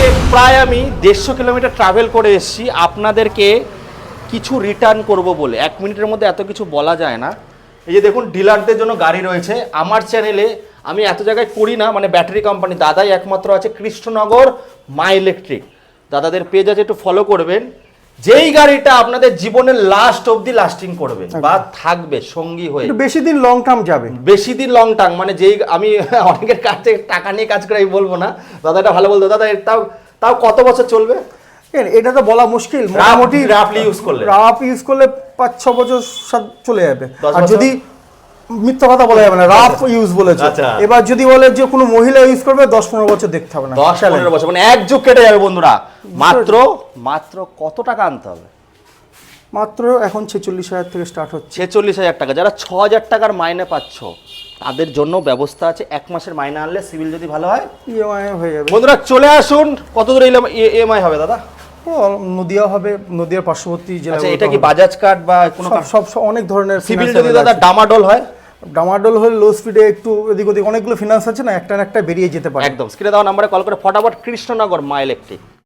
আজকে প্রায় আমি 150 কিলোমিটার ট্রাভেল করে এসেছি আপনাদেরকে কিছু রিটার্ন করব বলে। 1 মিনিটের মধ্যে এত কিছু বলা যায় না। এই যে দেখুন ডিলারদের জন্য গাড়ি রয়েছে। আমার চ্যানেলে আমি এত জায়গায় করি না, মানে ব্যাটারি কোম্পানি দাদাই একমাত্র আছে, কৃষ্ণনগর মাই ইলেকট্রিক। দাদাদের পেজ আছে, একটু ফলো করবেন। যেই গাড়িটা আপনাদের জীবনের লাস্ট অবধি লাস্টিং করবে বা থাকবে সঙ্গী হয়ে, বেশি দিন লং টার্ম যাবে, বেশি দিন লং টার্ম, মানে যেই আমি অনেকের কাছ থেকে টাকা নিয়ে কাজ করে আমি বলবো না, দাদা এটা ভালো বলতো। দাদা তাও তাও কত বছর চলবে? এটা তো বলা মুশকিল। মোটামুটি রাফলি ইউজ করলে 5-6 বছর চলে যাবে। 10 আর বছর? যদি মিথ্যা কথা বলা যাবে না, রাফ ইউজ বলেছে। আচ্ছা। এবার যদি বলে যে কোনো মহিলা ইউজ করবে 10-15 বছর দেখতে হবে না, 10-15 বছর, মানে এক যুগ কেটে যাবে বন্ধুরা। মাত্র মাত্র কত টাকা আনতে হবে? মাত্র এখন 46,000 থেকে স্টার্ট হচ্ছে। 46,000 টাকা। যারা 6,000 টাকার মাইনে পাচ্ছ তাদের জন্য ব্যবস্থা আছে। 1 মাসের মাইনে আনলে সিভিল যদি ভালো হয় ইএমআই হয়ে যাবে। বন্ধুরা চলে আসুন। কত দূর ইএমআই হবে দাদা? নদিয়া হবে, নদিয়ার পার্শ্ববর্তী জেলা। আচ্ছা, এটা কি বাজাজ কার্ড বা কোনো সব অনেক ধরনের সিভিল finance যদি দাদা ডামাডোল হয়? ডামাডোল হলে লো স্পিডে একটু এদিক ওদিক অনেকগুলো ফিনান্স আছে না, একটা না একটা বেরিয়ে যেতে পারে। একদম স্ক্রিনে দেওয়া নাম্বারে কল করে ফটাফট কৃষ্ণনগর মাই ইলেকট্রিক